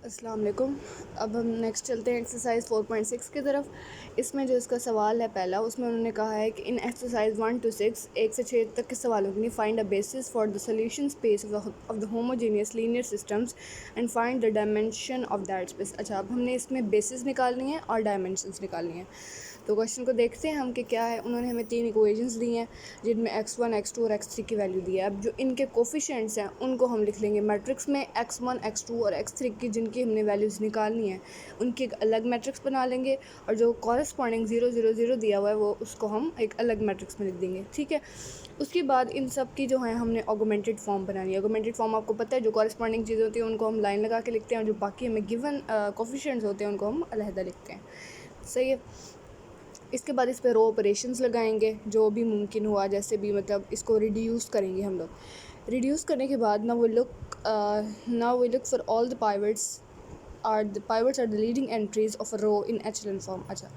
अस्सलाम वालेकुम। अब हम नेक्स्ट चलते हैं एक्सरसाइज 4.6 की तरफ। इसमें जो इसका सवाल है पहला, उसमें उन्होंने कहा है कि इन एक्सरसाइज 1 to 6 1 से 6 तक के सवालों के लिए find a basis for the solution space of the homogeneous linear systems and find the dimension of that space. अच्छा, अब हमने इसमें बेसिस निकालनी है और डायमेंशंस निकालनी है। तो क्वेश्चन को देखते हैं हम कि क्या है। उन्होंने हमें 3 इक्वेशंस दी हैं जिनमें x1 x2 और x3 की वैल्यू दी है। अब जो इनके कोफिशिएंट्स हैं उनको हम लिख लेंगे मैट्रिक्स में x1 x2 और x3 की, जिनकी हमने वैल्यूज़ निकालनी है उनकी एक अलग मैट्रिक्स बना लेंगे, और जो कॉरस्पॉन्डिंग 0 0 0 दिया हुआ है वो उसको हम एक अलग मैट्रिक्स में लिख देंगे। ठीक है, उसके बाद इन सब की जो है हमने ऑगमेंटेड फॉर्म बनानी है। ऑगमेंटेड फॉर्म आपको पता है, जो कॉरस्पॉन्डिंग चीज़ें होती हैं उनको हम लाइन लगा के लिखते हैं, और जो बाकी हमें गिवन कोफिशिएंट्स होते हैं उनको हम अलहदा लिखते हैं। सही है। इसके बाद इस पर रो ऑपरेशंस लगाएंगे जो भी मुमकिन हुआ, जैसे भी मतलब इसको रिड्यूस करेंगे हम लोग। रिड्यूस करने के बाद now we look for all the pivots are the leading entries of a row in echelon form। अच्छा,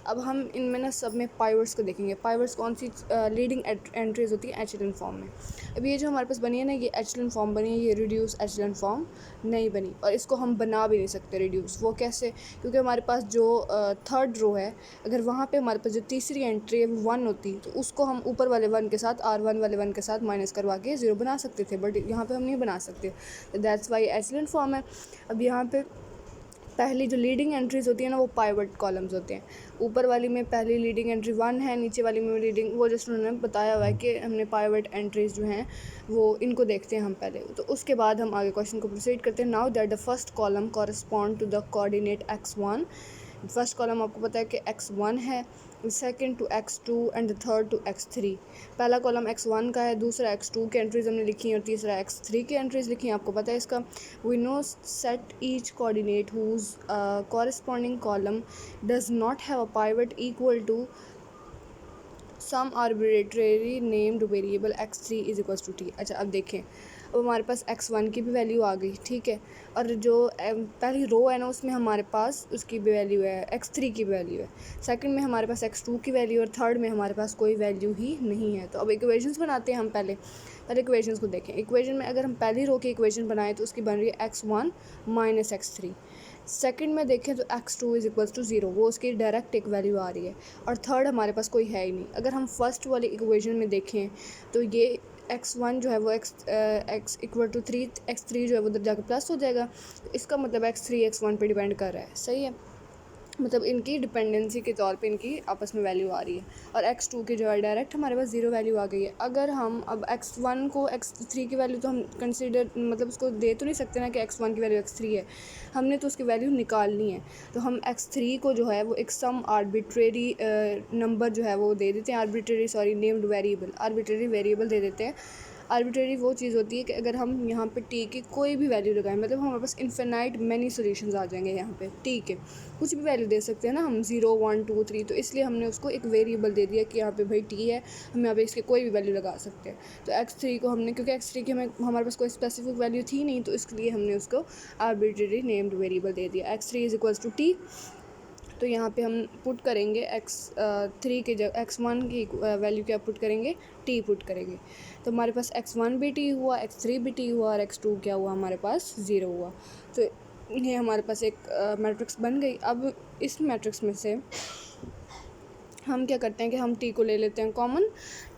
अब हम इनमें ना सब में pivots को देखेंगे। pivots कौन सी लीडिंग एंट्रीज होती है echelon फॉर्म में। अब ये जो हमारे पास बनी है ना, ये echelon फॉर्म बनी है, ये रिड्यूस echelon फॉर्म नहीं बनी, और इसको हम बना भी नहीं सकते रिड्यूस। वो कैसे? क्योंकि हमारे पास जो थर्ड रो है, अगर वहाँ पे हमारे पास जो तीसरी एंट्री है वो 1 होती, तो उसको हम ऊपर वाले 1 के साथ R1 वाले 1 के साथ माइनस करवा के 0 बना सकते थे, बट यहाँ पे हम नहीं बना सकते। दैट्स वाई echelon फॉर्म है। अब यहाँ पे पहली जो लीडिंग एंट्रीज़ होती है ना, वो पाइवट कॉलम्स होते हैं। ऊपर वाली में पहली लीडिंग एंट्री 1 है, नीचे वाली में लीडिंग, वो जस्ट उन्होंने बताया हुआ है कि हमने पाइवट एंट्रीज़ जो हैं वो इनको देखते हैं हम पहले। तो उसके बाद हम आगे क्वेश्चन को प्रोसीड करते हैं। Now that the first column correspond to the coordinate x1। First column आपको पता है कि x1 है, second to x2 and the third to x3। पहला कॉलम x1 का है, दूसरा x2 की एंट्रीज हमने लिखी हैं, और तीसरा x3 की एंट्रीज लिखी हैं। आपको पता है इसका। We now set each coordinate whose corresponding column does not have a pivot equal to some arbitrary named variable x3 is equal to t। अच्छा, अब देखें, अब हमारे पास x1 की भी वैल्यू आ गई। ठीक है, और जो पहली रो है ना, उसमें हमारे पास उसकी भी वैल्यू है, x3 की वैल्यू है। सेकंड में हमारे पास x2 की वैल्यू, और थर्ड में हमारे पास कोई वैल्यू ही नहीं है। तो अब इक्वेशंस बनाते हैं हम। पहले इक्वेशंस को देखें। इक्वेशन में अगर हम पहली रो की इक्वेशन बनाएं तो उसकी बन रही है x1 माइनस x3। सेकंड में देखें तो x2 इज इक्वल्स टू 0, वो उसकी डायरेक्ट एक वैल्यू आ रही है, और थर्ड हमारे पास कोई है ही नहीं। अगर हम फर्स्ट वाली इक्वेशन में देखें तो ये x1 जो है वो x इक्वल टू 3, x3 जो है वो उधर जाकर प्लस हो जाएगा। तो इसका मतलब x3 x1 पे डिपेंड कर रहा है। सही है, मतलब इनकी डिपेंडेंसी के तौर पे इनकी आपस में वैल्यू आ रही है, और x2 की जो है डायरेक्ट हमारे पास 0 वैल्यू आ गई है। अगर हम अब x1 को x3 की वैल्यू तो हम कंसीडर मतलब उसको दे तो नहीं सकते ना कि x1 की वैल्यू x3 है, हमने तो उसकी वैल्यू निकालनी है। तो हम x3 को जो है वो एक सम आर्बिट्रेरी नंबर जो है वो दे देते हैं, नेम्ड वेरिएबल, आर्बिट्रेरी वेरिएबल दे देते हैं। आर्बिट्रेरी वो चीज़ होती है कि अगर हम यहाँ पे टी की कोई भी वैल्यू लगाएं, मतलब हमारे पास इन्फिनाइट मैनी सॉल्यूशंस आ जाएंगे। यहाँ पे टी के कुछ भी वैल्यू दे सकते हैं ना हम, 0 1 2 3, तो इसलिए हमने उसको एक वेरिएबल दे दिया कि यहाँ पे भाई टी है, हम यहाँ पे इसके कोई भी वैल्यू लगा सकते हैं। तो x3 को हमने, क्योंकि x3 की हमारे पास कोई स्पेसिफिक वैल्यू थी नहीं, तो इसलिए हमने उसको आर्बिट्रेरी नेम्ड वेरिएबल दे दिया, x3 is equals to T. तो यहाँ पे हम पुट करेंगे x3 के जगह x1 की वैल्यू क्या पुट करेंगे, t पुट करेंगे। तो हमारे पास x1 भी t हुआ, x3 भी t हुआ, और x2 क्या हुआ, हमारे पास 0 हुआ। तो ये हमारे पास एक मैट्रिक्स बन गई। अब इस मैट्रिक्स में से हम क्या करते हैं कि हम टी को ले लेते हैं कॉमन।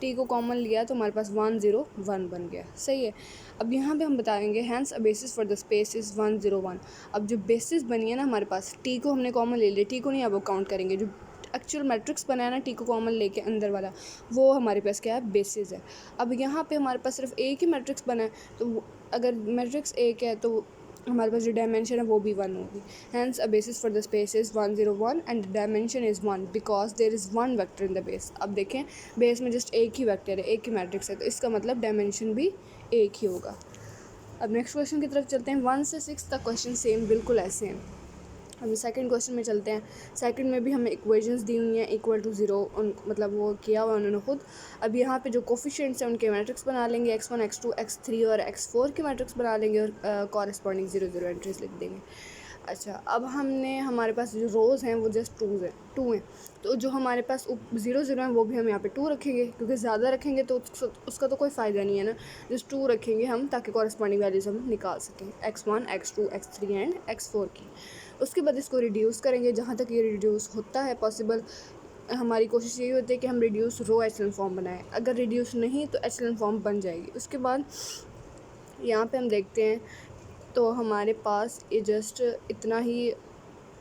टी को कॉमन लिया तो हमारे पास 1 0 1 बन गया। सही है। अब यहाँ पे हम बताएंगे hence a basis for the space is 1 0 1। अब जो बेसिस बनी है ना हमारे पास, टी को हमने कॉमन ले लिया, टी को नहीं अब काउंट करेंगे। जो एक्चुअल मैट्रिक्स बनाया ना टी को कॉमन लेके अंदर वाला, वो हमारे पास क्या है, बेसिस है। अब यहाँ पे हमारे पास सिर्फ एक ही मैट्रिक्स बना है, तो अगर मैट्रिक्स एक है तो हमारे पास जो डायमेंशन है वो भी 1 होगी। Hence a basis for the space is 1 0 1 and dimension is 1 because there is 1 vector in the base. अब देखें, बेस में जस्ट एक ही वेक्टर है, एक ही मैट्रिक्स है, तो इसका मतलब डायमेंशन भी एक ही होगा। अब नेक्स्ट क्वेश्चन की तरफ चलते हैं। 1 से 6 तक क्वेश्चन सेम, बिल्कुल ऐसे हैं। अभी सेकंड क्वेश्चन में चलते हैं। सेकंड में भी हमें इक्वेशंस दी हुई हैं इक्वल टू 0, मतलब वो किया हुआ उन्होंने खुद। अब यहाँ पे जो कोफिशिएंट्स हैं उनके मैट्रिक्स बना लेंगे, x1 x2 x3 और x4 के मैट्रिक्स बना लेंगे, और कॉरस्पॉन्डिंग 0 0 एंट्रीज लिख देंगे। अच्छा, अब हमने हमारे पास जो रोज़ हैं वो जस्ट टू हैं, तो जो हमारे पास 0 0 हैं वो भी हम यहाँ पे 2 रखेंगे, क्योंकि ज़्यादा रखेंगे तो उसका तो कोई फ़ायदा नहीं है ना। जस्ट 2 रखेंगे हम, ताकि कॉरस्पॉन्डिंग वैल्यूज़ हम निकाल सकें x1 x2 x3 and x4 की। उसके बाद इसको रिड्यूस करेंगे, जहाँ तक ये रिड्यूस होता है पॉसिबल। हमारी कोशिश यही होती है कि हम रिड्यूस रो एचेलॉन फॉर्म बनाएं, अगर रिड्यूस नहीं तो एचेलॉन फॉर्म बन जाएगी। उसके बाद यहाँ पे हम देखते हैं तो हमारे पास ये जस्ट इतना ही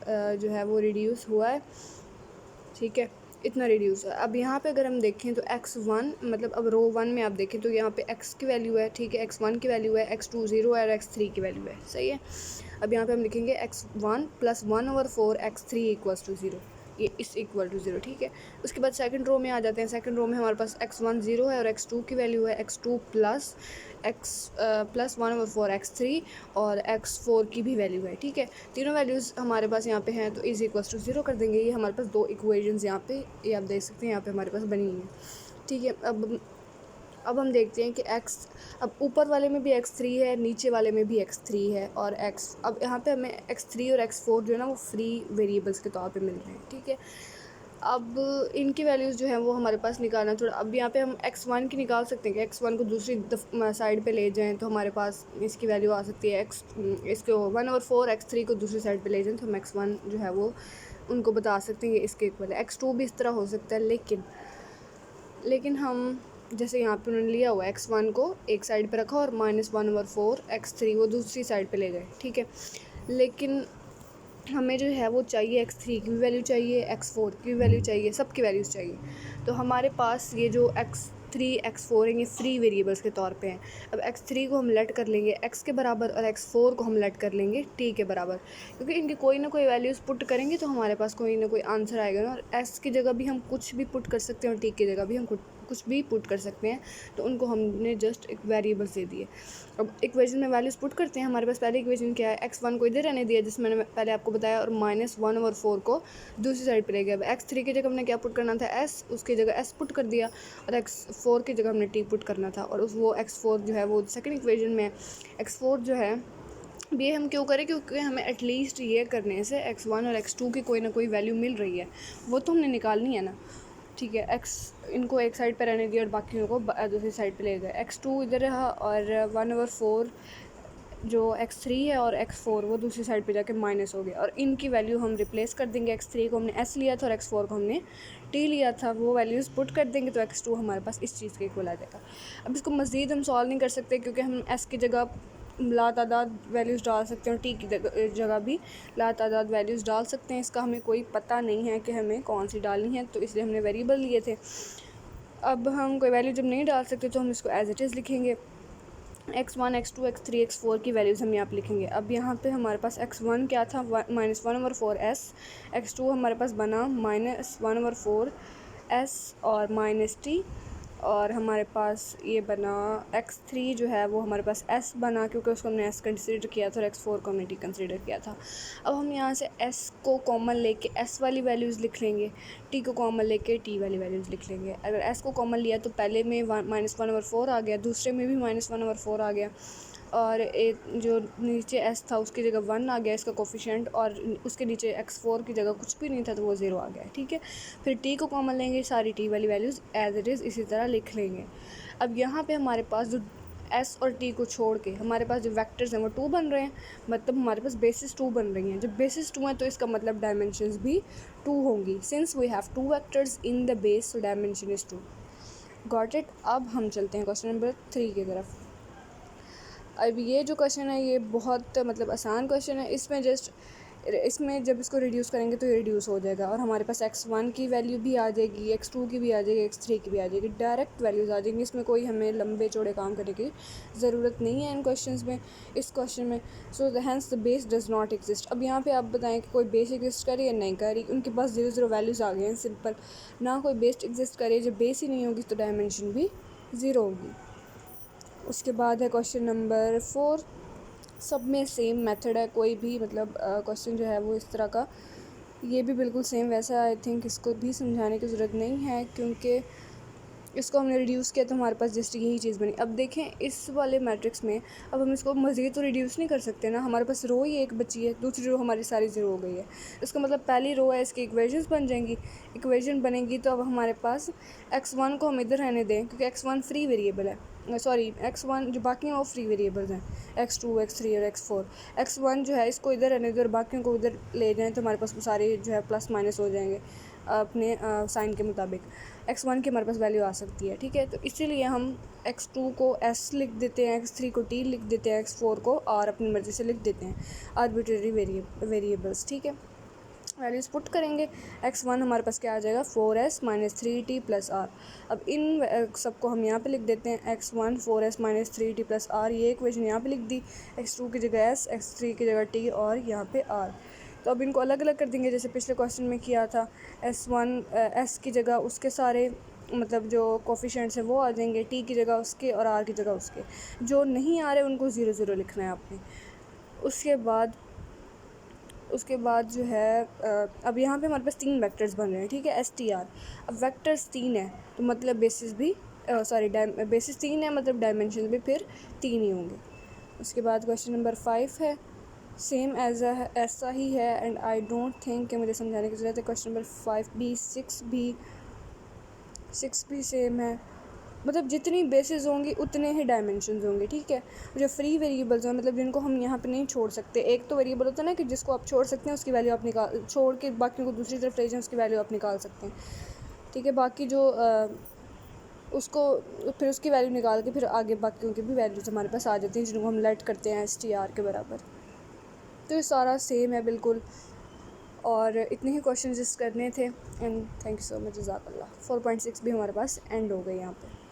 जो है वो रिड्यूस हुआ है, ठीक है, इतना रिड्यूस है। अब यहाँ पे अगर हम देखें तो x1 मतलब अब रो 1 में आप देखें तो यहाँ पे x की वैल्यू है, ठीक है, x1 की वैल्यू है, x2 0 है और x3 की वैल्यू है, सही है। अब यहाँ पे हम लिखेंगे x1 + 1/4 x3 = 0, ये इस इक्वल टू 0, ठीक है। उसके बाद सेकंड रो में आ जाते हैं। सेकंड रो में हमारे पास x1 0 है और x2 की वैल्यू है x2 + 1/4 x3 और x4 की भी वैल्यू है, ठीक है। तीनों वैल्यूज़ हमारे पास यहाँ पे हैं तो इज़ इक्वल टू 0 कर देंगे। ये हमारे पास दो इक्वेशंस यहाँ पे, ये आप देख सकते हैं यहाँ पे हमारे पास बनी हुई हैं, ठीक है। अब हम देखते हैं कि अब ऊपर वाले में भी x3 है, नीचे वाले में भी x3 है और अब यहाँ पे हमें x3 और x4 जो है ना वो फ्री वेरिएबल्स के तौर पे मिल रहे हैं, ठीक है। अब इनकी वैल्यूज़ जो है वो हमारे पास निकालना थोड़ा, अब यहाँ पे हम x1 की निकाल सकते हैं कि x1 को दूसरी साइड पे ले जाएं तो हमारे पास इसकी वैल्यू आ सकती है इसको 1/4 x3 को दूसरी साइड पे ले जाएं तो हम x1 जो है वो उनको बता सकते हैं कि इसके इक्वल है। x2 भी इस तरह हो सकता है, लेकिन हम जैसे यहाँ पे उन्होंने लिया हुआ x1 को एक साइड पे रखा और -1/4 x3 वो दूसरी साइड पे ले गए, ठीक है। लेकिन हमें जो है वो चाहिए x3 की भी वैल्यू चाहिए, x4 की भी वैल्यू चाहिए, सबकी वैल्यूज़ चाहिए। तो हमारे पास ये जो x3 x4 हैं ये फ्री वेरिएबल्स के तौर पे हैं। अब x3 को हम लेट कर लेंगे x के बराबर और x4 को हम लेट कर लेंगे t के बराबर, क्योंकि इनकी कोई ना कोई वैल्यूज़ पुट करेंगे तो हमारे पास कोई ना कोई आंसर आएगा ना। और s की जगह भी हम कुछ भी पुट कर सकते हैं और t की जगह भी हम कुछ भी पुट कर सकते हैं, तो उनको हमने जस्ट एक वेरिएबल्स दे दिए। अब इक्वेशन में वैल्यूज़ पुट करते हैं। हमारे पास पहले इक्वेशन क्या है, x1 को इधर रहने दिया जिसमें मैंने पहले आपको बताया और -1/4 को दूसरी साइड पे ले गया। अब x3 की जगह हमने क्या पुट करना था, s, उसकी जगह s पुट कर दिया और x4 की जगह हमने t पुट करना था और वो x4 जो है वो सेकेंड इक्वेशन में x4 जो है ये हम क्यों करें, क्योंकि हमें एटलीस्ट ये करने से x1 और x2 की कोई ना कोई वैल्यू मिल रही है, वो तो हमने निकालनी है ना, ठीक है। इनको एक साइड पे रहने दिया और बाकियों को दूसरी साइड पे ले गए। x2 इधर रहा और 1/4 जो x3 है और x4 वो दूसरी साइड पे जाके माइनस हो गया और इनकी वैल्यू हम रिप्लेस कर देंगे। x3 को हमने s लिया था और x4 को हमने t लिया था, वो वैल्यूज़ पुट कर देंगे तो x2 हमारे पास इस चीज़ के इक्वल आ जाएगा। अब इसको मज़ीद हम सॉल्व नहीं कर सकते क्योंकि हम s की जगह लातादाद वैल्यूज़ डाल सकते हैं और टी की जगह भी लातादाद वैल्यूज़ डाल सकते हैं। इसका हमें कोई पता नहीं है कि हमें कौन सी डालनी है, तो इसलिए हमने वेरिएबल लिए थे। अब हम कोई वैल्यू जब नहीं डाल सकते तो हम इसको एज इट इज़ लिखेंगे। x1 x2 x3 x4 की वैल्यूज़ हम यहाँ पे लिखेंगे। अब यहाँ पे हमारे पास x1 क्या था, -1/4 s, x2 हमारे पास बना -1/4 s और -t, और हमारे पास ये बना x3 जो है वो हमारे पास s बना क्योंकि उसको हमने s कंसिडर किया था और x4 को हमने t कंसिडर किया था। अब हम यहाँ से s को कॉमन लेके s वाली वैल्यूज़ लिख लेंगे, t को कॉमन लेके t वाली वैल्यूज़ लिख लेंगे। अगर s को कॉमन लिया तो पहले में -1/4 आ गया, दूसरे में भी -1/4 आ गया और जो नीचे s था उसकी जगह 1 आ गया इसका कोफिशिएंट, और उसके नीचे x4 की जगह कुछ भी नहीं था तो वो 0 आ गया, ठीक है। फिर t को कॉमन लेंगे, सारी t वाली वैल्यूज़ एज इट इज़ इसी तरह लिख लेंगे। अब यहाँ पे हमारे पास जो s और t को छोड़ के हमारे पास जो वेक्टर्स हैं वो 2 बन रहे हैं, मतलब हमारे पास बेसिस 2 बन रही हैं। जब बेसिस 2 हैं तो इसका मतलब डायमेंशंस भी 2 होंगी, since we have 2 vectors in the base so dimension is 2। Got it. अब हम चलते हैं क्वेश्चन नंबर 3 की तरफ। अब ये जो क्वेश्चन है ये बहुत मतलब आसान क्वेश्चन है। इसमें जब इसको रिड्यूस करेंगे तो ये रिड्यूस हो जाएगा और हमारे पास x1 की वैल्यू भी आ जाएगी, x2 की भी आ जाएगी, x3 की भी आ जाएगी, डायरेक्ट वैल्यूज़ आ जाएंगी। इसमें कोई हमें लंबे चौड़े काम करने की ज़रूरत नहीं है इन क्वेश्चंस में, इस क्वेश्चन में। So hence the base does not exist. अब यहाँ पे आप बताएं कि कोई बेस एग्जिस्ट करे या नहीं करे, उनके पास 0 0 वैल्यूज़ आ गए हैं, सिंपल। ना कोई बेस एग्जिस्ट करे, जब बेस ही नहीं होगी तो डायमेंशन भी 0 होगी। उसके बाद है क्वेश्चन नंबर 4। सब में सेम मेथड है, कोई भी मतलब क्वेश्चन जो है वो इस तरह का, ये भी बिल्कुल सेम वैसा। आई थिंक इसको भी समझाने की ज़रूरत नहीं है क्योंकि इसको हमने रिड्यूस किया तो हमारे पास जस्ट यही चीज़ बनी। अब देखें इस वाले मैट्रिक्स में अब हम इसको मज़ीद तो रिड्यूस नहीं कर सकते ना, हमारे पास रो ही एक बची है, दूसरी रो हमारी सारी ज़ीरो हो गई है। इसका मतलब पहली रो है इसकी इक्वेशंस बन जाएंगी, इक्वेशन बनेगी तो अब हमारे पास x1 को हम इधर रहने दें क्योंकि x1 फ्री वेरिएबल है, सॉरी x1 जो बाकी हैं वो फ्री वेरिएबल्स हैं, x2 x3 और x4। x1 जो है इसको इधर रहने दें और बाकियों को उधर ले जाएँ तो हमारे पास सारे जो है प्लस माइनस हो जाएंगे अपने साइन के मुताबिक। x1 की हमारे पास वैल्यू आ सकती है, ठीक है। तो इसीलिए हम x2 को s लिख देते हैं, x3 को t लिख देते हैं, x4 को r अपनी मर्ज़ी से लिख देते हैं, आर्बिट्रेरी वेरिएबल्स, ठीक है। वैल्यूज़ पुट करेंगे, x1 हमारे पास क्या आ जाएगा 4s minus 3t plus r। अब इन सबको हम यहाँ पे लिख देते हैं, x1 4s minus 3t plus r, ये इक्वेशन यहाँ पे लिख दी, x2 की जगह s, x3 की जगह t और यहाँ पे r। तो अब इनको अलग अलग कर देंगे जैसे पिछले क्वेश्चन में किया था, s की जगह उसके सारे मतलब जो कोफिशिएंट्स हैं वो आ जाएंगे, t की जगह उसके और r की जगह उसके, जो नहीं आ रहे उनको 0 0 लिखना है आपने। उसके बाद जो है अब यहाँ पे हमारे पास 3 वेक्टर्स बन रहे हैं, ठीक है, str। अब वेक्टर्स 3 है तो मतलब बेसिस भी बेसिस 3 है मतलब डायमेंशन भी फिर 3 ही होंगे। उसके बाद क्वेश्चन नंबर 5 है, सेम ऐसा ही है एंड आई डोंट थिंक कि मुझे समझाने की ज़रूरत है। क्वेश्चन नंबर 5 भी 6 भी सेम है, मतलब जितनी बेसिस होंगी उतने ही डायमेंशंस होंगे, ठीक है। जो फ्री वेरिएबल्स हैं मतलब जिनको हम यहाँ पे नहीं छोड़ सकते, एक तो वेरिएबल होता है ना कि जिसको आप छोड़ सकते हैं उसकी वैल्यू आप निकाल, छोड़ के बाकियों को दूसरी तरफ ले जाएं उसकी वैल्यू आप निकाल सकते हैं, ठीक है। बाकी जो उसको फिर उसकी वैल्यू निकाल के फिर आगे बाकियों की भी वैल्यूज़ हमारे पास आ जाती हैं जिनको हम लेट करते हैं str के बराबर। तो ये सारा सेम है बिल्कुल, और इतने ही क्वेश्चन जिस करने थे। And thank you so much, जज़ाकल्लाह। 4.6 भी हमारे पास एंड हो गई यहाँ पे।